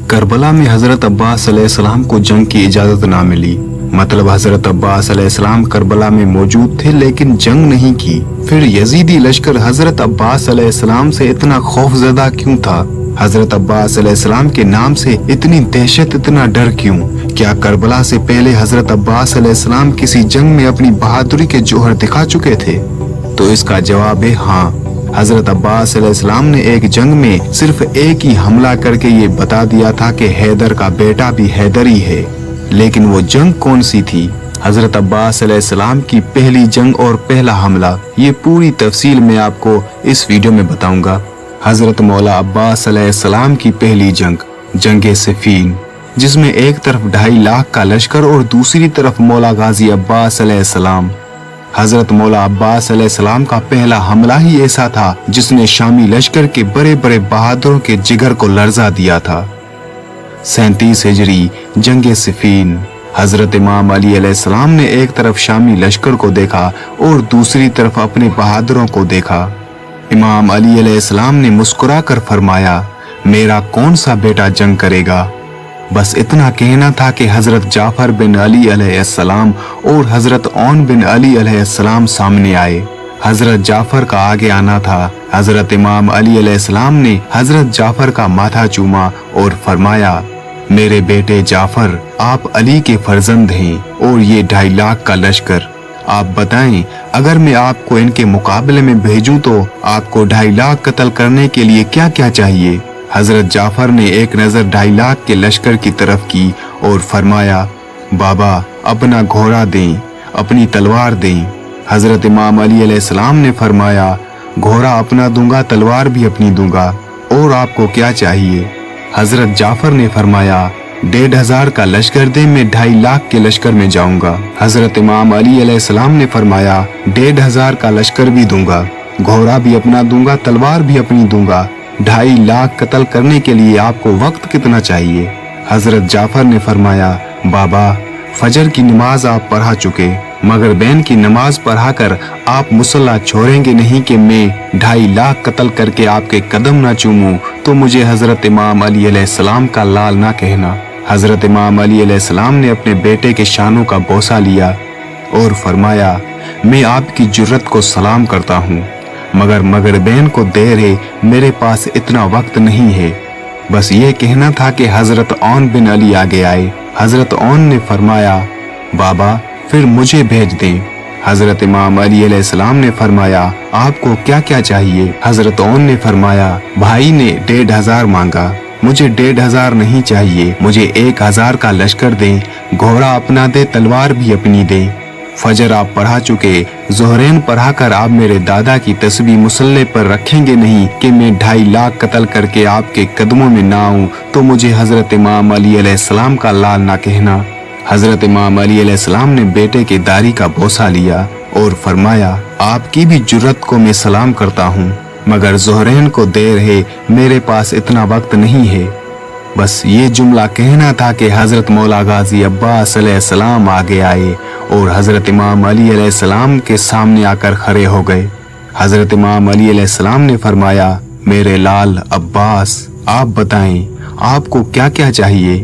Karbala में हजरत अब्बास अलैहिस्सलाम को जंग की इजाजत ना मिली। मतलब हजरत अब्बास अलैहिस्सलाम करबला में मौजूद थे लेकिन जंग नहीं की। फिर यजीदी लश्कर हजरत अब्बास अलैहिस्सलाम से इतना खौफजदा क्यों था? हजरत अब्बास अलैहिस्सलाम के नाम से इतनी दहशत, इतना डर क्यों? क्या करबला से पहले हजरत अब्बास अलैहिस्सलाम किसी जंग में अपनी बहादुरी के जौहर दिखा चुके थे? तो इसका जवाब है हाँ। हजरत अब्बास अलैहिस्सलाम ने एक जंग में सिर्फ एक ही हमला करके ये बता दिया था कि हैदर का बेटा भी हैदर ही है। लेकिन वो जंग कौन सी थी? हजरत अब्बास अलैहिस्सलाम की पहली जंग और पहला हमला, ये पूरी तफसील मैं आपको इस वीडियो में बताऊंगा। हजरत मौला अब्बास अलैहिस्सलाम की पहली जंग, जंग सिफीन, जिसमें एक तरफ 2.5 लाख का लश्कर और दूसरी तरफ मौला गाजी अब्बास अलैहिस्सलाम। हजरत मौला अब्बास अलैहिस्सलाम का पहला हमला ही ऐसा था जिसने शामी लश्कर के बड़े बड़े बहादुरों के जिगर को लर्जा दिया था। 37 हिजरी, जंग सिफीन। हजरत इमाम अली अलैहिस्सलाम ने एक तरफ शामी लश्कर को देखा और दूसरी तरफ अपने बहादुरों को देखा। इमाम अली अलैहिस्सलाम ने मुस्कुरा कर फरमाया, मेरा कौन सा बेटा जंग करेगा? बस इतना कहना था कि हजरत जाफर बिन अली अलैहिस्सलाम और हजरत ओन बिन अली अलैहिस्सलाम सामने आए। हजरत जाफर का आगे आना था। हजरत इमाम अली अलैहिस्सलाम ने हजरत जाफर का माथा चूमा और फरमाया, मेरे बेटे जाफर, आप अली के फर्जंद हैं और ये 2.5 लाख का लश्कर, आप बताएं अगर मैं आपको इनके मुकाबले में भेजूं तो आपको 2.5 लाख कत्ल करने के लिए क्या क्या चाहिए? हजरत जाफर ने एक नजर 2.5 लाख के लश्कर की तरफ की और फरमाया, बाबा अपना घोड़ा दें, अपनी तलवार दें। हजरत इमाम अली अलैहिस्सलाम ने फरमाया, घोड़ा अपना दूंगा, तलवार भी अपनी दूंगा, और आपको क्या चाहिए? हजरत जाफर ने फरमाया, 1,500 का लश्कर दे, मैं 2.5 लाख के लश्कर में जाऊंगा। हजरत इमाम अली अलैहिस्सलाम ने फरमाया, 1,500 का लश्कर भी दूंगा, घोड़ा भी अपना दूंगा, तलवार भी अपनी दूंगा। 2.5 लाख कत्ल करने के लिए आपको वक्त कितना चाहिए? हजरत जाफर ने फरमाया, बाबा फजर की नमाज आप पढ़ा चुके, मगर बैन की नमाज पढ़ाकर आप मुसल्ला छोड़ेंगे नहीं कि मैं 2.5 लाख कत्ल करके आपके कदम ना चूमूं, तो मुझे हजरत इमाम अली अलैहिस्सलाम का लाल ना कहना। हजरत इमाम अली अलैहिस्सलाम ने अपने बेटे के शानों का बोसा लिया और फरमाया, मैं आपकी जुर्रत को सलाम करता हूँ, मगर बहन को देर है, मेरे पास इतना वक्त नहीं है। बस ये कहना था कि हजरत ओन बिन अली आगे आए। हजरत ओन ने फरमाया, बाबा फिर मुझे भेज दें। हजरत इमाम अली अलैहिस्सलाम ने फरमाया, आपको क्या क्या चाहिए? हजरत ओन ने फरमाया, भाई ने 1,500 मांगा, मुझे 1,500 नहीं चाहिए, मुझे 1,000 का लश्कर दें, घोड़ा अपना दे, तलवार भी अपनी दें। फजर आप पढ़ा चुके, जोहरैन पढ़ाकर आप मेरे दादा की तस्बीह मुसल्ले पर रखेंगे नहीं कि मैं 2.5 लाख कत्ल करके आपके कदमों में ना आऊं, तो मुझे हजरत इमाम अली अलैहिस्सलाम का लाल ना कहना। हजरत इमाम अली अलैहिस्सलाम ने बेटे के दाढ़ी का बोसा लिया और फरमाया, आपकी भी जुर्रत को मैं सलाम करता हूँ, मगर जोहरैन को देर है, मेरे पास इतना वक्त नहीं है। बस ये जुमला कहना था कि हजरत मौला गाजी अब्बास अलैहिस्सलाम आगे आए और हजरत इमाम अली अलैहिस्सलाम के सामने आकर खड़े हो गए। हजरत इमाम अली अलैहिस्सलाम ने फरमाया, मेरे लाल अब्बास, आप बताएं आपको क्या क्या चाहिए?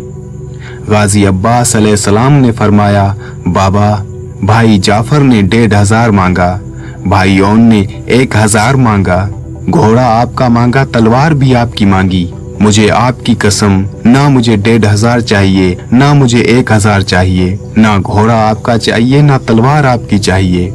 गाजी अब्बास अलैहिस्सलाम ने फरमाया, बाबा भाई जाफर ने 1,500 मांगा, भाई ओन ने 1,000 मांगा, घोड़ा आपका मांगा, तलवार भी आपकी मांगी। मुझे आपकी कसम, ना मुझे 1,500 चाहिए, ना मुझे 1,000 चाहिए, ना घोड़ा आपका चाहिए, ना तलवार आपकी चाहिए।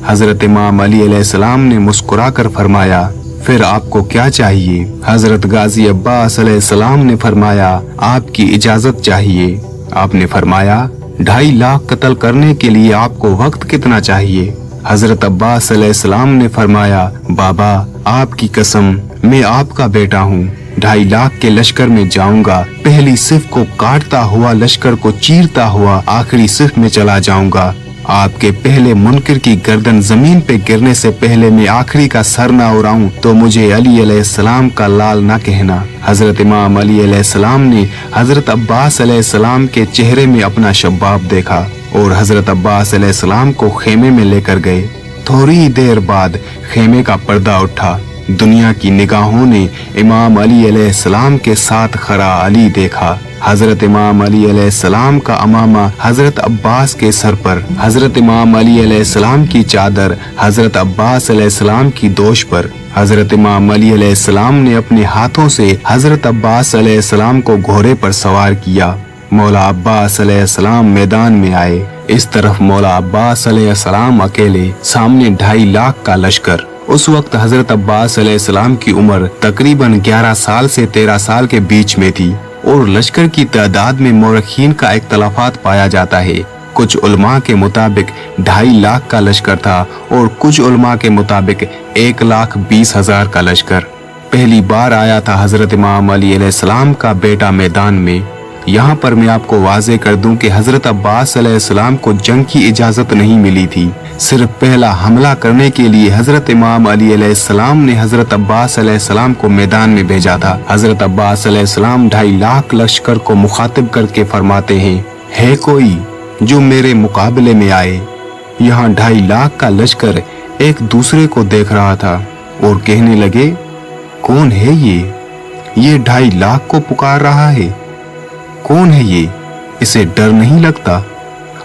हजरत इमाम अली अलैहिस्सलाम ने मुस्कुरा कर फरमाया, फिर आपको क्या चाहिए? हजरत गाजी अब्बास अलैहिस्सलाम ने फरमाया, आपकी इजाजत चाहिए। आपने फरमाया, 2.5 लाख कत्ल करने के लिए आपको वक्त कितना चाहिए? हजरत अब्बास अलैहिस्सलाम ने फरमाया, बाबा आपकी कसम, मैं आपका बेटा हूँ, 2.5 लाख के लश्कर में जाऊंगा, पहली सिफ को काटता हुआ, लश्कर को चीरता हुआ आखिरी सिफ में चला जाऊंगा। आपके पहले मुनकिर की गर्दन जमीन पे गिरने से पहले मैं आखिरी का सर ना उड़ाऊं, तो मुझे अली अलैहिस्सलाम का लाल ना कहना। हजरत इमाम अली अलैहिस्सलाम ने हजरत अब्बास अलैहिस्सलाम के चेहरे में अपना शबाब देखा और हजरत अब्बास अलैहिस्सलाम को खेमे में लेकर गए। थोड़ी ही देर बाद खेमे का पर्दा उठा दुनिया की निगाहों ने इमाम अली अलैहिस्सलाम के साथ खड़ा अली देखा। हजरत इमाम अली अलैहिस्सलाम का अमामा हजरत अब्बास के सर पर, हजरत इमाम अली अलैहिस्सलाम की चादर हजरत अब्बास अलैहिस्सलाम की दोष पर। हजरत इमाम अली अलैहिस्सलाम ने अपने हाथों से हजरत अब्बास अलैहिस्सलाम को घोड़े पर सवार किया। मौला अब्बास अलैहिस्सलाम मैदान में आए। इस तरफ मौला अब्बास अलैहिस्सलाम अकेले, सामने 2.5 लाख का लश्कर। उस वक्त हजरत अब्बास अलैहिस्सलाम की उम्र तकरीबन 11 साल से 13 साल के बीच में थी और लश्कर की तादाद में मौरखीन का इख्तलाफात पाया जाता है। कुछ उलमा के मुताबिक 2.5 लाख का लश्कर था और कुछ उलमा के मुताबिक 1,20,000 का लश्कर। पहली बार आया था हजरत इमाम अली अलैहिस्सलाम का बेटा मैदान में। यहाँ पर मैं आपको वाजे कर दूं कि हजरत अब्बास अलैहिस्सलाम को जंग की इजाजत नहीं मिली थी। सिर्फ पहला हमला करने के लिए हजरत इमाम अली अलैहिस्सलाम ने हजरत अब्बास अलैहिस्सलाम को मैदान में भेजा था। हजरत अब्बास अलैहिस्सलाम 2.5 लाख लश्कर को मुखातिब करके फरमाते हैं, है कोई जो मेरे मुकाबले में आए। यहाँ 2.5 लाख का लश्कर एक दूसरे को देख रहा था और कहने लगे, कौन है ये 2.5 लाख को पुकार रहा है, कौन है ये, इसे डर नहीं लगता।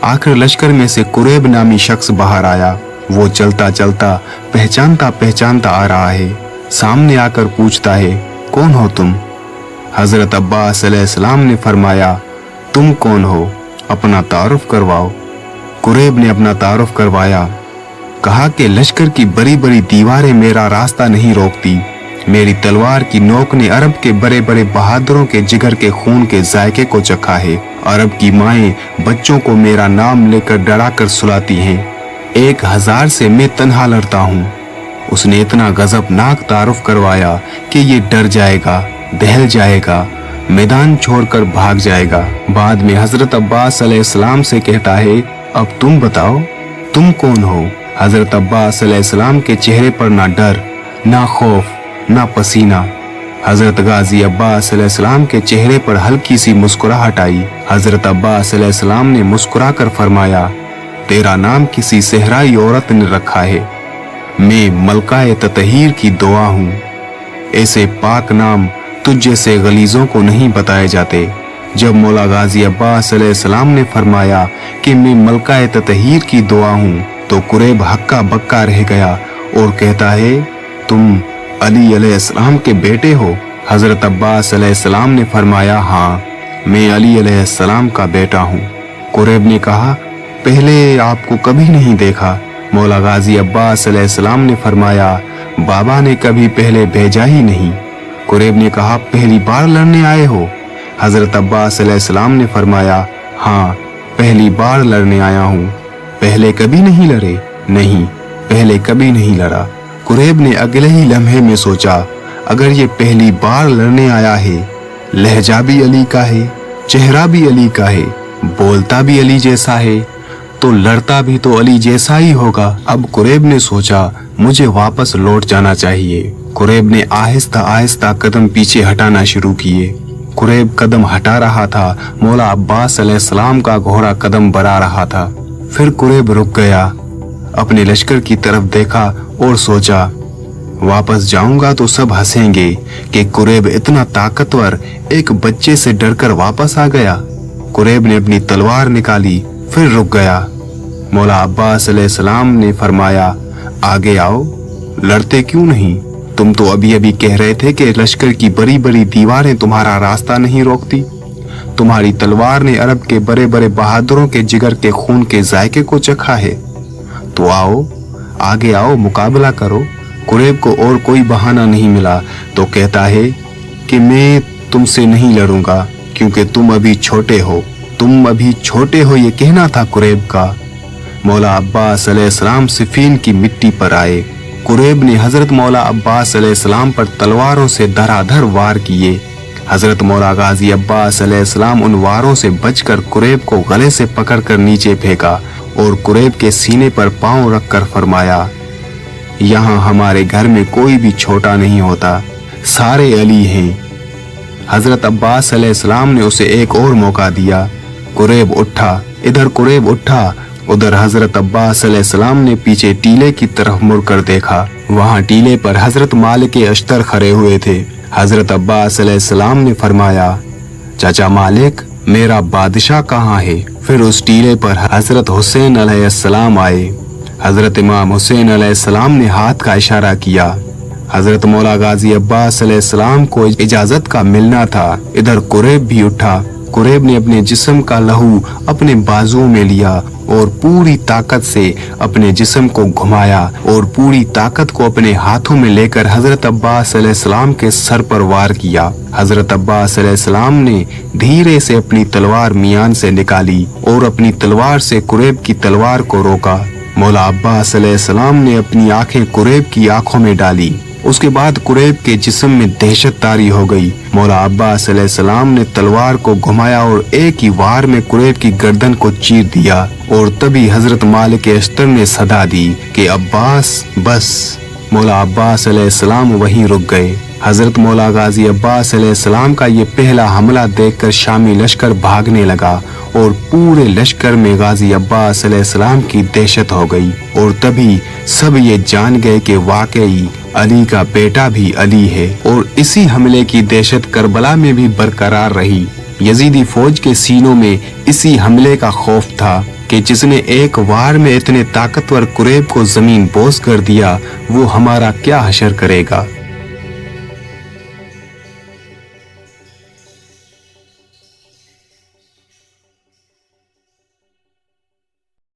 आखिर लश्कर में से कुरैब नामी शख्स बाहर आया। वो चलता चलता पहचानता पहचानता आ रहा है। सामने आकर पूछता है, कौन हो तुम? हजरत अब्बास अलैहिस्सलाम ने फरमाया, तुम कौन हो, अपना तारुफ करवाओ। कुरैब ने अपना तारुफ करवाया। कहा कि लश्कर की बड़ी बड़ी दीवारें मेरा रास्ता नहीं रोकती। मेरी तलवार की नोक ने अरब के बड़े बड़े बहादुरों के जिगर के खून के जायके को चखा है। अरब की माएं बच्चों को मेरा नाम लेकर डरा कर सुलाती हैं। 1000 से मैं तन्हा लड़ता हूँ। उसने इतना गजबनाक तारुफ करवाया कि ये डर जाएगा, दहल जाएगा, मैदान छोड़कर भाग जाएगा। बाद में हजरत अब्बास अलैहिस्सलाम से कहता है, अब तुम बताओ, तुम कौन हो? हजरत अब्बास अलैहिस्सलाम के चेहरे पर ना डर, ना खौफ, ना पसीना। हजरत गाजी अब्बास अलैहिस्सलाम के चेहरे पर हल्की सी मुस्कुराहट आई। हजरत अब्बास अलैहिस्सलाम ने मुस्कुराकर फरमाया, तेरा नाम किसी सहराई औरत ने रखा है। मैं मलकाए ततहीर की दुआ हूँ। ऐसे पाक नाम तुझ जैसे गलीजों को नहीं बताए जाते। जब मौला गाजी अब्बास अलैहिस्सलाम ने फरमाया कि मैं मलकाए ततहीर की दुआ हूँ, तो कुरैब हक्का बक्का रह गया और कहता है, तुम अली अलैहिस्सलाम के बेटे हो? हजरत अब्बास अलैहिस्सलाम ने फरमाया, हाँ, मैं अली अलैहिस्सलाम का बेटा हूँ। कुरैब ने कहा, पहले आपको कभी नहीं देखा। मौला गाजी अब्बास अलैहिस्सलाम ने फरमाया, बाबा ने कभी पहले भेजा ही नहीं। कुरैब ने कहा, पहली बार लड़ने आए हो? हजरत अब्बास अलैहिस्सलाम ने फरमाया, हाँ, पहली बार लड़ने आया हूँ। पहले कभी नहीं लड़े? नहीं, पहले कभी नहीं लड़ा। कुरैब ने अगले ही लम्हे में सोचा, अगर ये पहली बार लड़ने आया है, लहजा भी अली का है, चेहरा भी अली का है, बोलता भी अली जैसा है, तो लड़ता भी तो अली जैसा ही होगा। अब कुरैब ने सोचा, मुझे वापस लौट जाना चाहिए। कुरैब ने आहिस्ता आहिस्ता कदम पीछे हटाना शुरू किए। कुरैब कदम हटा रहा था, मौला अब्बास अलैहिस्सलाम का घोड़ा कदम बढ़ा रहा था। फिर कुरैब रुक गया, अपने लश्कर की तरफ देखा और सोचा, वापस जाऊंगा तो सब हंसेंगे कि कुरैब इतना ताकतवर एक बच्चे से डरकर वापस आ गया। कुरैब ने अपनी तलवार निकाली, फिर रुक गया। मौला अब्बास अलैहिस्सलाम ने फरमाया, आगे आओ, लड़ते क्यों नहीं? तुम तो अभी अभी कह रहे थे कि लश्कर की बड़ी बड़ी दीवारें तुम्हारा रास्ता नहीं रोकती। तुम्हारी तलवार ने अरब के बड़े बड़े बहादुरों के जिगर के खून के जायके को चखा है। तो आओ, आगे आओ, मुकाबला करो। कुरैब को और कोई बहाना नहीं मिला तो कहता है कि मैं तुमसे नहीं लड़ूंगा क्योंकि तुम अभी छोटे हो। तुम अभी छोटे हो, ये कहना था कुरैब का। मौला अब्बास अलैहिस्सलाम सिफीन की मिट्टी पर आए। कुरैब ने हजरत मौला अब्बास अलैहिस्सलाम पर तलवारों से धराधर वार किए। हजरत मौला गाजी अब्बास अलैहिस्सलाम उन वारों से बचकर कुरैब को गले से पकड़कर नीचे फेंका और कुरैब के सीने पर पांव रखकर फरमाया, यहाँ हमारे घर में कोई भी छोटा नहीं होता, सारे अली हैं। हजरत अब्बास अलैहिस्सलाम ने उसे एक और मौका दिया। कुरैब उठा, इधर कुरैब उठा उधर हजरत अब्बास अलैहिस्सलाम ने पीछे टीले की तरफ मुड़कर देखा। वहाँ टीले पर हजरत मालिक अश्तर खड़े हुए थे। हजरत अब्बास अलैहिस्सलाम ने फरमाया, चाचा मालिक, मेरा बादशाह कहाँ है? फिर उस टीले पर हजरत हुसैन अलैहिस्सलाम आए। हजरत इमाम हुसैन अलैहिस्सलाम ने हाथ का इशारा किया। हजरत मौला गाजी अब्बास अलैहिस्सलाम को इजाजत का मिलना था। इधर कुरैब भी उठा। कुरैब ने अपने जिस्म का लहू अपने बाजुओं में लिया और पूरी ताकत से अपने जिस्म को घुमाया और पूरी ताकत को अपने हाथों में लेकर हजरत अब्बास अलैहिस्सलाम के सर पर वार किया। हजरत अब्बास अलैहिस्सलाम ने धीरे से अपनी तलवार मियान से निकाली और अपनी तलवार से कुरैब की तलवार को रोका। मौला अब्बास अलैहिस्सलाम ने अपनी आंखें कुरैब की आंखों में डाली। उसके बाद कुरैब के जिस्म में दहशत तारी हो गई। मौला अब्बास अलैहिस्सलाम ने तलवार को घुमाया और एक ही वार में कुरैब की गर्दन को चीर दिया। और तभी हजरत मालिक अश्तर ने सदा दी कि अब्बास बस। मौला अब्बास अलैहिस्सलाम वहीं रुक गए। हजरत मौला गाजी अब्बास अलैहिस्सलाम का ये पहला हमला देखकर शामी लश्कर भागने लगा और पूरे लश्कर में गाजी अब्बास अलैहिस्सलाम की दहशत हो गई। और तभी सब ये जान गए कि वाकई अली का बेटा भी अली है। और इसी हमले की दहशत करबला में भी बरकरार रही। यजीदी फौज के सीनों में इसी हमले का खौफ था कि जिसने एक वार में इतने ताकतवर कुरैब को जमीन बोस कर दिया, वो हमारा क्या हशर करेगा।